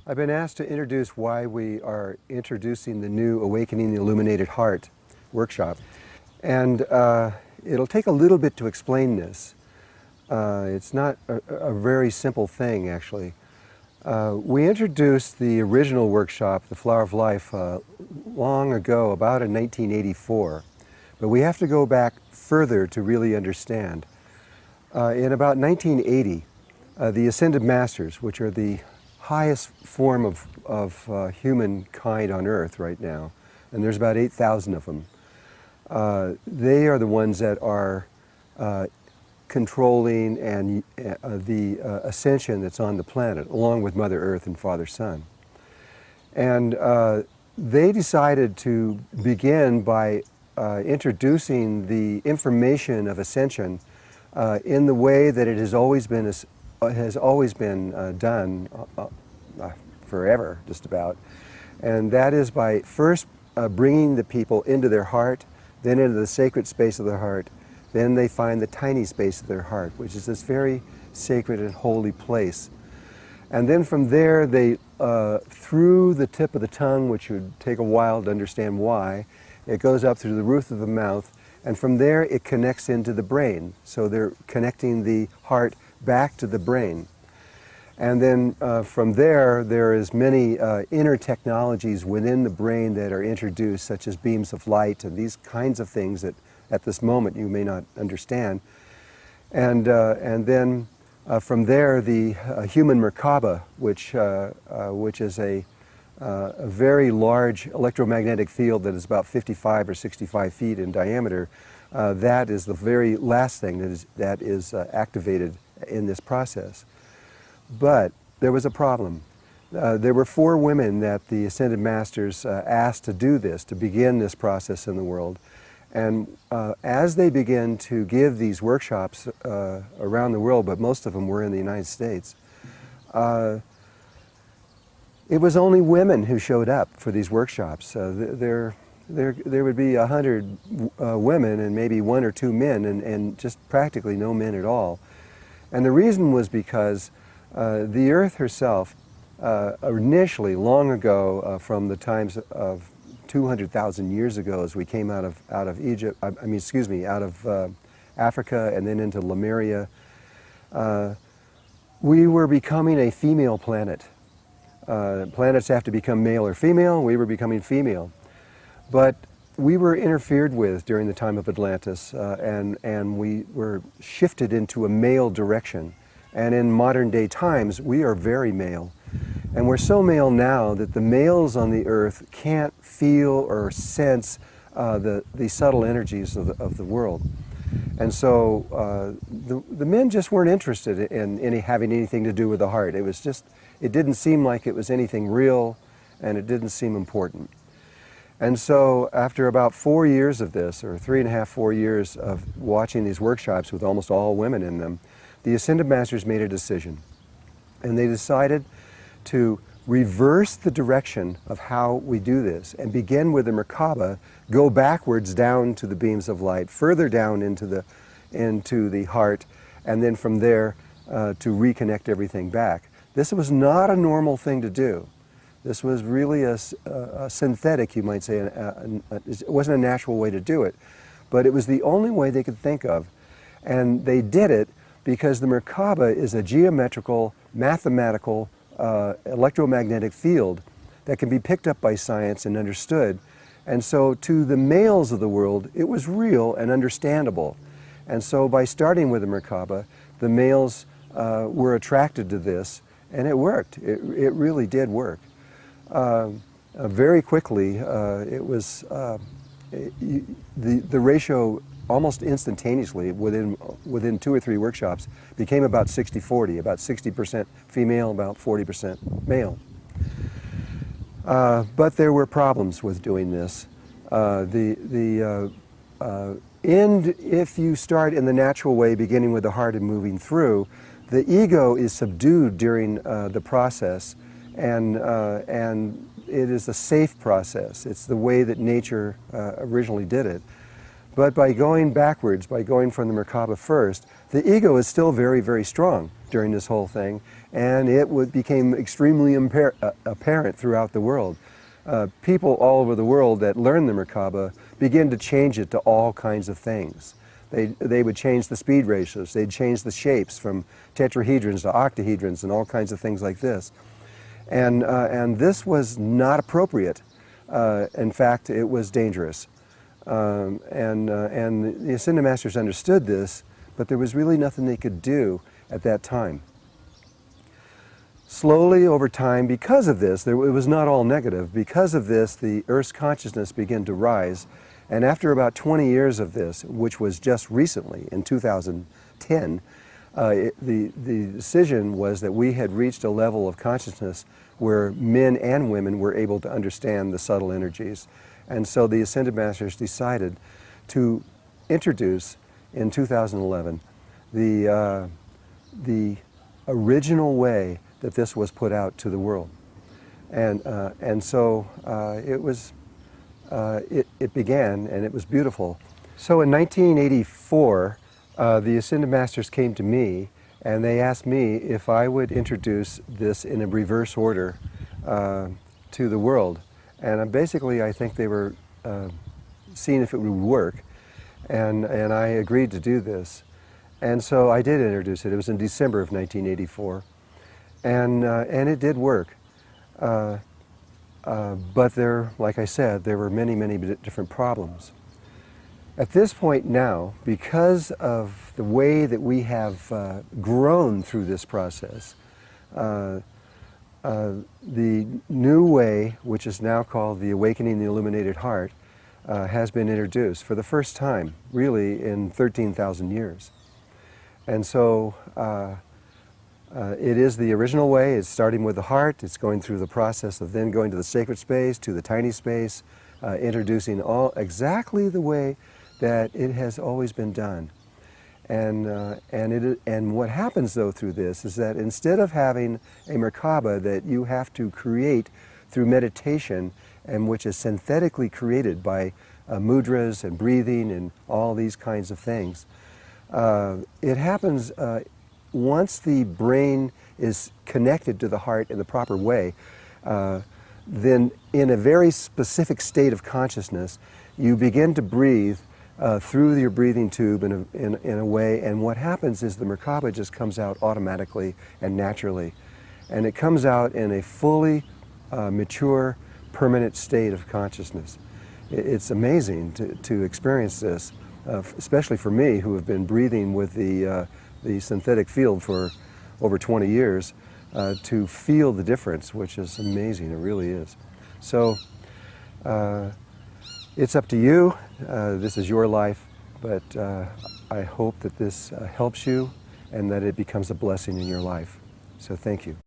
I've been asked to introduce why we are introducing the new Awakening the Illuminated Heart workshop. And it'll take a little bit to explain this. It's not a very simple thing, actually. We introduced the original workshop, The Flower of Life, long ago, about in 1984. But we have to go back further to really understand. In about 1980, the Ascended Masters, which are the highest form of humankind on Earth right now, and there's about 8,000 of them. They are the ones that are controlling and the ascension that's on the planet, along with Mother Earth and Father Sun. And they decided to begin by introducing the information of ascension in the way that it has always been done forever, just about. And that is by first bringing the people into their heart, then into the sacred space of their heart, then they find the tiny space of their heart, which is this very sacred and holy place. And then from there, they, through the tip of the tongue, which would take a while to understand why, it goes up through the roof of the mouth, and from there it connects into the brain. So they're connecting the heart back to the brain. And then from there is many inner technologies within the brain that are introduced, such as beams of light and these kinds of things that at this moment you may not understand. And then from there, the human Merkaba, which is a very large electromagnetic field that is about 55 or 65 feet in diameter, that is the very last thing that is activated in this process. But there was a problem. There were 4 women that the Ascended Masters asked to do this, to begin this process in the world. And as they began to give these workshops around the world, but most of them were in the United States, it was only women who showed up for these workshops. There would be 100 women and maybe 1 or 2 men, and just practically no men at all. And the reason was because the Earth herself, initially, long ago, from the times of 200,000 years ago, as we came out of Egypt, out of Africa and then into Lemuria, we were becoming a female planet. Planets have to become male or female. We were becoming female. But we were interfered with during the time of Atlantis, and we were shifted into a male direction. And in modern day times, we are very male. And we're so male now that the males on the Earth can't feel or sense the subtle energies of the world. And so the men just weren't interested in having anything to do with the heart. It didn't seem like it was anything real, and it didn't seem important. And so after about 4 years of this, or 3.5, 4 years of watching these workshops with almost all women in them, the Ascended Masters made a decision. And they decided to reverse the direction of how we do this and begin with the Merkaba, go backwards down to the beams of light, further down into the heart, and then from there to reconnect everything back. This was not a normal thing to do. This was really a synthetic, you might say. It wasn't a natural way to do it, but it was the only way they could think of. And they did it because the Merkaba is a geometrical, mathematical, electromagnetic field that can be picked up by science and understood. And so to the males of the world, it was real and understandable. And so by starting with the Merkaba, the males were attracted to this, and it worked. It really did work. Very quickly, it was the ratio almost instantaneously within 2 or 3 workshops became about 60-40, about 60% female, about 40% male. But there were problems with doing this. If you start in the natural way, beginning with the heart and moving through, the ego is subdued during the process, and it is a safe process. It's the way that nature originally did it. But by going backwards, by going from the Merkaba first, the ego is still very, very strong during this whole thing, and it became extremely apparent throughout the world. People all over the world that learn the Merkaba begin to change it to all kinds of things. They would change the speed ratios, they'd change the shapes from tetrahedrons to octahedrons and all kinds of things like this. And this was not appropriate. In fact, it was dangerous. And the Ascended Masters understood this, but there was really nothing they could do at that time. Slowly over time, because of this, it was not all negative, because of this the Earth's consciousness began to rise, and after about 20 years of this, which was just recently, in 2010, the decision was that we had reached a level of consciousness where men and women were able to understand the subtle energies. And so the Ascended Masters decided to introduce, in 2011, the original way that this was put out to the world. And so it began, and it was beautiful. So in 1984, the Ascended Masters came to me, and they asked me if I would introduce this in a reverse order to the world. And basically, I think they were seeing if it would work, and I agreed to do this. And so I did introduce it. It was in December of 1984, and it did work. But there, like I said, there were many, many different problems. At this point now, because of the way that we have grown through this process, the new way, which is now called the Awakening the Illuminated Heart, has been introduced for the first time, really, in 13,000 years. And so it is the original way. It's starting with the heart. It's going through the process of then going to the sacred space, to the tiny space, introducing all exactly the way that it has always been done. And what happens though through this is that instead of having a Merkaba that you have to create through meditation, and which is synthetically created by mudras and breathing and all these kinds of things, it happens once the brain is connected to the heart in the proper way, then in a very specific state of consciousness, you begin to breathe through your breathing tube in a way, and what happens is the Merkaba just comes out automatically and naturally. And it comes out in a fully mature, permanent state of consciousness. It's amazing to experience this, especially for me, who have been breathing with the synthetic field for over 20 years, to feel the difference, which is amazing. It really is. So it's up to you. This is your life, but I hope that this helps you and that it becomes a blessing in your life. So thank you.